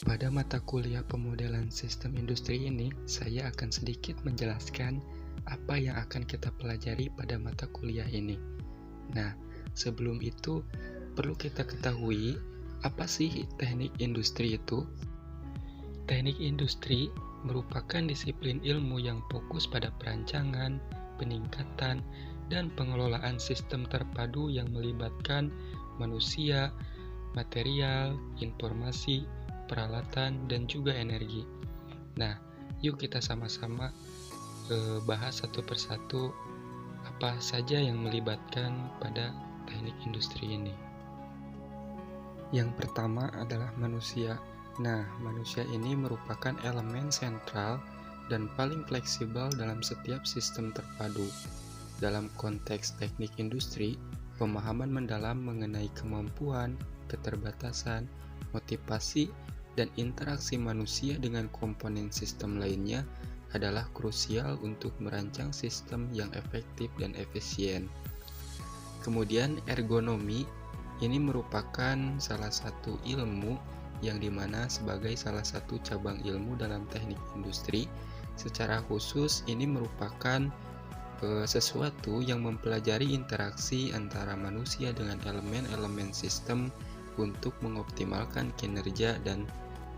Pada mata kuliah pemodelan sistem industri ini, saya akan sedikit menjelaskan apa yang akan kita pelajari pada mata kuliah ini. Nah, sebelum itu, perlu kita ketahui apa sih teknik industri itu? Teknik industri merupakan disiplin ilmu yang fokus pada perancangan, peningkatan, dan pengelolaan sistem terpadu yang melibatkan manusia, material, informasi, peralatan, dan juga energi. Nah, yuk kita sama-sama bahas satu persatu apa saja yang melibatkan pada teknik industri ini. Yang pertama adalah manusia. Nah, manusia ini merupakan elemen sentral dan paling fleksibel dalam setiap sistem terpadu. Dalam konteks teknik industri, pemahaman mendalam mengenai kemampuan, keterbatasan, motivasi, dan interaksi manusia dengan komponen sistem lainnya adalah krusial untuk merancang sistem yang efektif dan efisien. Kemudian ergonomi ini merupakan salah satu ilmu yang dimana sebagai salah satu cabang ilmu dalam teknik industri. Secara khusus ini merupakan sesuatu yang mempelajari interaksi antara manusia dengan elemen-elemen sistem untuk mengoptimalkan kinerja dan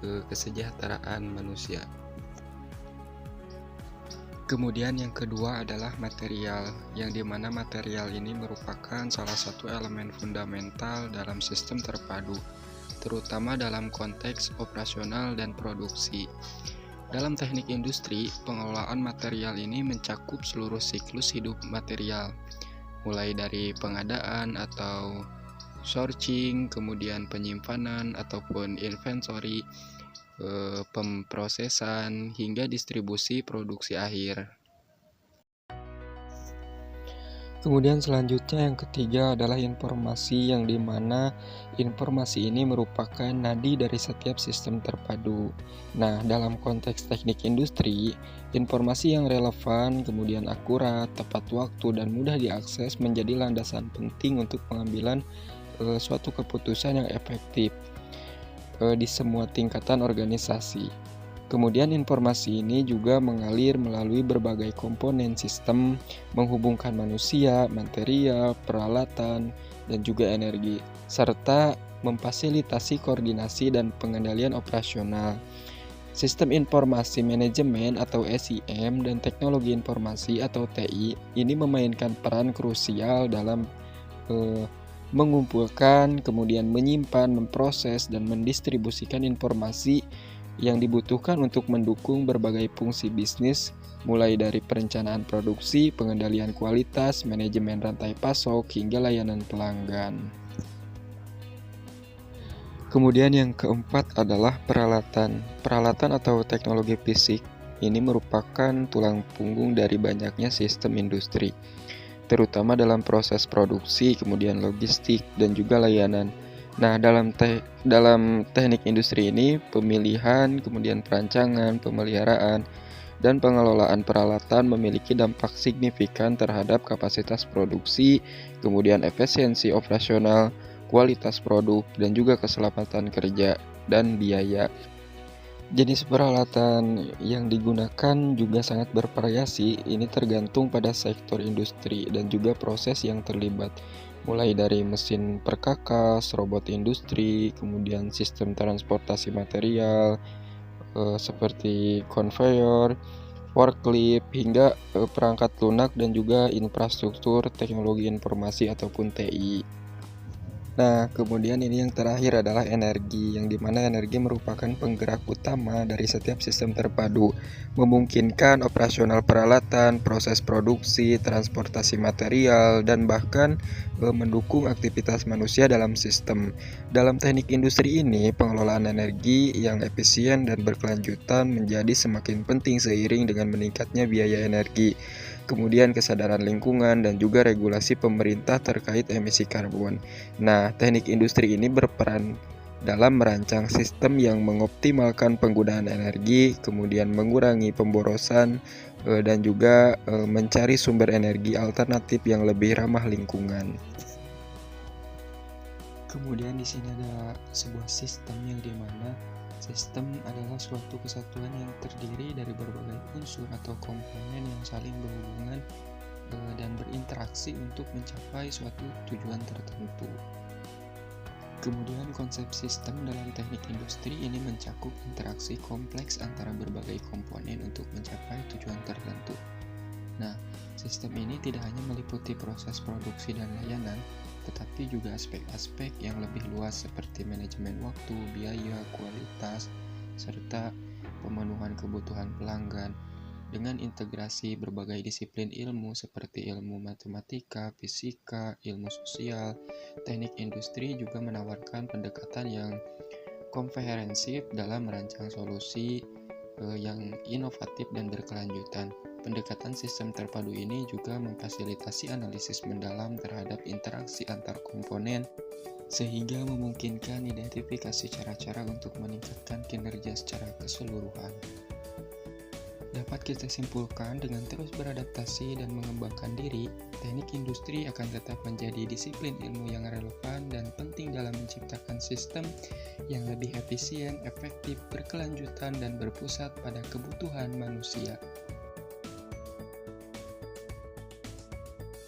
kesejahteraan manusia. Kemudian yang kedua adalah material, yang dimana material ini merupakan salah satu elemen fundamental dalam sistem terpadu, terutama dalam konteks operasional dan produksi. Dalam teknik industri, pengelolaan material ini mencakup seluruh siklus hidup material, mulai dari pengadaan atau sourcing, kemudian penyimpanan ataupun inventory, pemprosesan, hingga distribusi produksi akhir. Kemudian selanjutnya yang ketiga adalah informasi, yang dimana informasi ini merupakan nadi dari setiap sistem terpadu. Nah, dalam konteks teknik industri, informasi yang relevan, kemudian akurat, tepat waktu, dan mudah diakses menjadi landasan penting untuk pengambilan suatu keputusan yang efektif di semua tingkatan organisasi. Kemudian informasi ini juga mengalir melalui berbagai komponen sistem, menghubungkan manusia, material, peralatan, dan juga energi, serta memfasilitasi koordinasi dan pengendalian operasional. Sistem informasi manajemen atau SIM dan teknologi informasi atau TI ini memainkan peran krusial dalam mengumpulkan, kemudian menyimpan, memproses, dan mendistribusikan informasi yang dibutuhkan untuk mendukung berbagai fungsi bisnis, mulai dari perencanaan produksi, pengendalian kualitas, manajemen rantai pasok, hingga layanan pelanggan. Kemudian yang keempat adalah peralatan. Peralatan atau teknologi fisik ini merupakan tulang punggung dari banyaknya sistem industri, terutama dalam proses produksi, kemudian logistik, dan juga layanan. Nah, dalam teknik industri ini, pemilihan, kemudian perancangan, pemeliharaan, dan pengelolaan peralatan memiliki dampak signifikan terhadap kapasitas produksi, kemudian efisiensi operasional, kualitas produk, dan juga keselamatan kerja dan biaya. Jenis peralatan yang digunakan juga sangat bervariasi, ini tergantung pada sektor industri dan juga proses yang terlibat, mulai dari mesin perkakas, robot industri, kemudian sistem transportasi material seperti konveyor, forklift, hingga perangkat lunak dan juga infrastruktur teknologi informasi ataupun TI. Nah, kemudian ini yang terakhir adalah energi, yang dimana energi merupakan penggerak utama dari setiap sistem terpadu, memungkinkan operasional peralatan, proses produksi, transportasi material, dan bahkan mendukung aktivitas manusia dalam sistem. Dalam teknik industri ini, pengelolaan energi yang efisien dan berkelanjutan menjadi semakin penting seiring dengan meningkatnya biaya energi, kemudian kesadaran lingkungan, dan juga regulasi pemerintah terkait emisi karbon. Nah, teknik industri ini berperan dalam merancang sistem yang mengoptimalkan penggunaan energi, kemudian mengurangi pemborosan, dan juga mencari sumber energi alternatif yang lebih ramah lingkungan. Kemudian di sini ada sebuah sistem yang dimana Sistem adalah suatu kesatuan yang terdiri dari berbagai unsur atau komponen yang saling berhubungan dan berinteraksi untuk mencapai suatu tujuan tertentu. Kemudian konsep sistem dalam teknik industri ini mencakup interaksi kompleks antara berbagai komponen untuk mencapai tujuan tertentu. Nah, sistem ini tidak hanya meliputi proses produksi dan layanan, tetapi juga aspek-aspek yang lebih luas seperti manajemen waktu, biaya, kualitas, serta pemenuhan kebutuhan pelanggan. Dengan integrasi berbagai disiplin ilmu seperti ilmu matematika, fisika, ilmu sosial, teknik industri juga menawarkan pendekatan yang komprehensif dalam merancang solusi yang inovatif dan berkelanjutan. Pendekatan sistem terpadu ini juga memfasilitasi analisis mendalam terhadap interaksi antar komponen sehingga memungkinkan identifikasi cara-cara untuk meningkatkan kinerja secara keseluruhan. Dapat kita simpulkan dengan terus beradaptasi dan mengembangkan diri, teknik industri akan tetap menjadi disiplin ilmu yang relevan dan penting dalam menciptakan sistem yang lebih efisien, efektif, berkelanjutan, dan berpusat pada kebutuhan manusia.